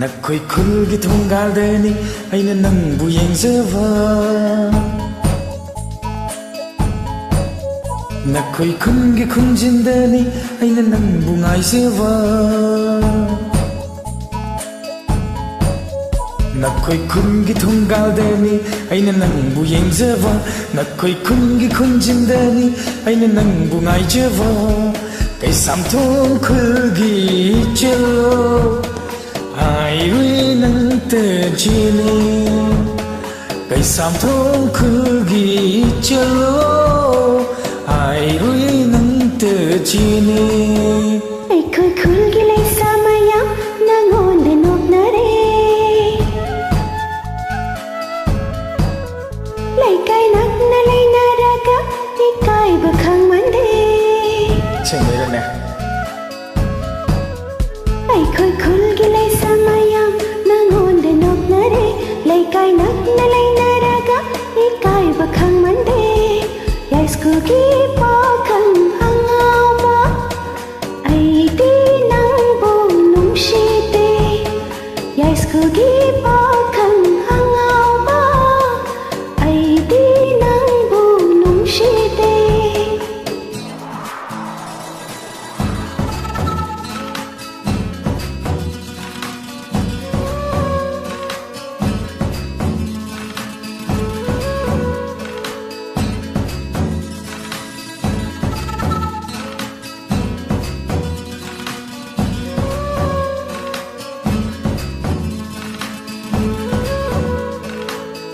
ꯅꯈꯣꯏ ꯈꯨꯜꯒꯤ ꯊꯣꯡꯒꯥꯜꯗꯅꯤ ꯑꯩꯅ ꯅꯪꯕꯨ ꯌꯦꯡꯖꯕ ꯅꯈꯣꯏ ꯈꯨꯟꯒꯤ ꯈꯨꯟꯖꯤꯟꯗꯅꯤ ꯑꯩꯅ ꯅꯪꯕꯨ ꯉꯥꯏꯖꯕ ꯅꯈꯣꯏ ꯈꯨꯟꯒꯤ ꯊꯣꯡꯒꯥꯜꯗꯅꯤ ꯑꯩꯅ ꯅꯪꯕꯨ ꯌꯦꯡꯖꯕ ꯅꯈꯣꯏ ꯈꯨꯟꯒꯤ ꯈꯨꯟꯖꯤꯟꯗꯅꯤ ꯑꯩꯅ ꯅꯪꯕꯨ ꯉꯥꯏꯖꯕ ꯀꯩꯁꯥꯝꯊꯣꯡ ꯈꯨꯜꯒꯤ ꯏꯆꯦꯜꯂꯣ ꯍꯥꯏꯔꯨꯏ ꯅꯪꯇꯖꯤꯅꯤ ꯀꯩꯁꯥꯝꯊꯣꯡ ꯈꯨꯜꯒꯤ ꯏꯆꯦꯜꯂꯣ ꯍꯥꯏꯔꯨꯏ ꯅꯪꯇꯖꯤꯅꯤ ꯑꯩꯈꯣꯏ ꯈꯨꯜꯒꯤ ꯂꯩꯁꯥ ꯃꯌꯥꯝ ꯅꯉꯣꯟꯗ ꯅꯣꯛꯅꯔꯦ ꯂꯩꯀꯥꯏ ꯅꯛꯅ ꯂꯩꯅꯔꯒ ꯏꯀꯥꯏꯕ ꯈꯪꯃꯟꯗꯦ ꯁꯦꯡꯕꯩꯔꯅꯦ ꯑꯩꯈꯣꯏ ꯈꯨꯜꯒꯤ ꯂꯩꯁꯥ ꯃꯌꯥꯝ ꯅꯉꯣꯟꯗ ꯅꯣꯛꯅꯔꯦ ꯂꯩꯀꯥꯏ ꯅꯛꯅ ꯂꯩꯅꯔꯒ ꯏꯀꯥꯏꯕ ꯈꯪꯃꯟꯗꯦ ꯌꯥꯏꯁ꯭ꯀꯨꯜꯒꯤ ꯄꯥꯈꯪ ꯑꯉꯥꯎꯕ ꯑꯩꯗꯤ ꯅꯪꯕꯨ ꯅꯨꯡꯁꯤꯗꯦ ꯌꯥꯏꯁ꯭ꯀꯨꯜꯒꯤ ꯄꯥꯈꯪ ꯑꯉꯥꯎꯕ ꯑꯩꯗꯤ ꯅꯪꯕꯨ ꯅꯨꯡꯁꯤꯗꯦ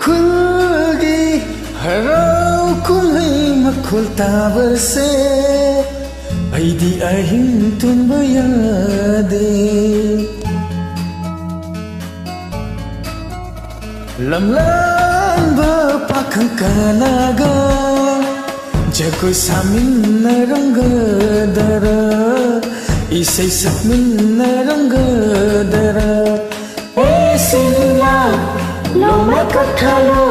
ꯈꯨꯜꯒꯤ ꯍꯔꯥꯎ ꯀꯨꯝꯍꯩ ꯃꯈꯣꯜ ꯇꯥꯕꯁꯦ ꯑꯩꯗꯤ ꯑꯍꯤꯡ ꯇꯨꯝꯕ ꯌꯥꯗꯦ ꯂꯝꯂꯥꯟꯕ ꯄꯥꯈꯪ ꯀꯅꯥꯒ ꯖꯒꯣꯏ ꯁꯥꯃꯤꯟꯅꯔꯝꯒꯗꯔ ꯏꯁꯩ ꯁꯛꯃꯤꯟꯅꯔꯝꯒꯗꯔ ꯁꯤꯟꯂꯥ Loma Kotalo,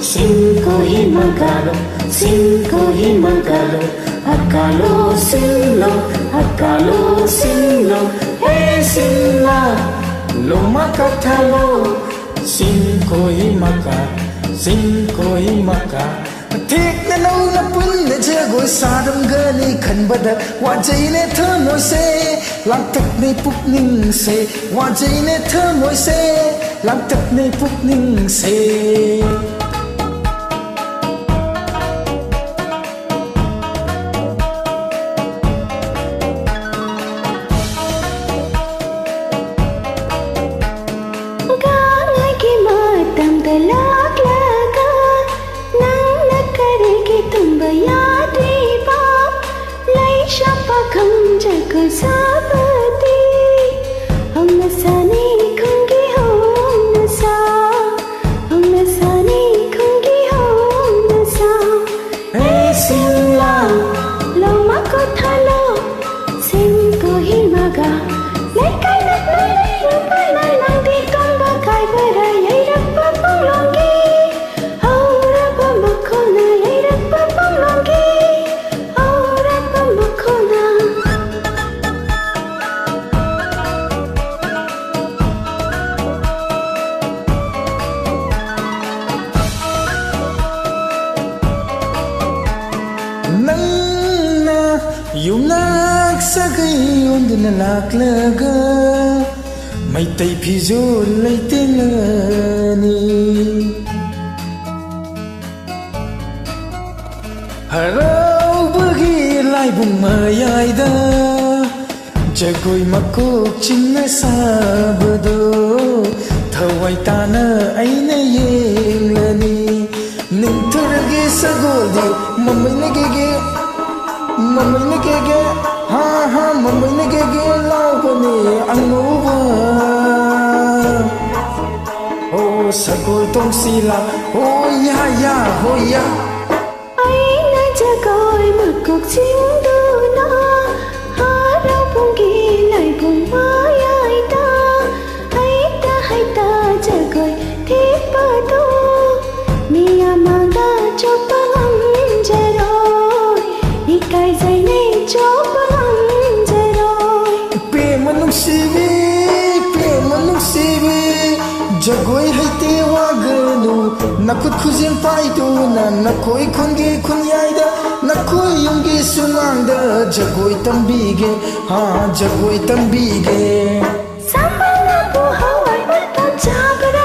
Cinco Himagalo, Cinco Himagalo, Akalo Sinlo, Akalo Sinlo, Hey Sinla, Loma Kotalo, Cinco Himaga, Take the no na pun na jago sadam gani khanbada wajai ne thamoi se langtak ne pukning se wajai ne thamoi se langtak ne pukning se Gangai ki matam dalak laga, nang nakare ki tumba yadi ba, lai shapa kham jago sabati, hum nasani khungi hum nasa, hum nasani khungi hum nasa. Hey Sinla, Loma Kotalo, Cinco Himaga, Lekai Naknai Rupa Nanang Di Tomba Kai Bara Yairapa Panglongi, Aurapa Makona Yairapa Panglongi, Aurapa Makona. Nangna yunak sagai ondna laklaga maitai phijol leitenani harau bagi laibung mayaida jagoi makok chinna sabado thawai tana aina yenglani ninthurge sagoldi mamai nagege ha ha mamai nagege laubani anguba oh sagol tong sila oh ya Aina jagoi makok chingduna, harau pungi lai pung mayaita, haita jagoi thipado, miya mangda chopang jaroi, ikai zai nei chopang jaroi. pe manung si jagoi haite waganu nakut khujin pai tu na nakoi khungi khunyaida nakoi yungi sumangda jagoi tambige ha jagoi tambige Sambal na buhawai mata jagar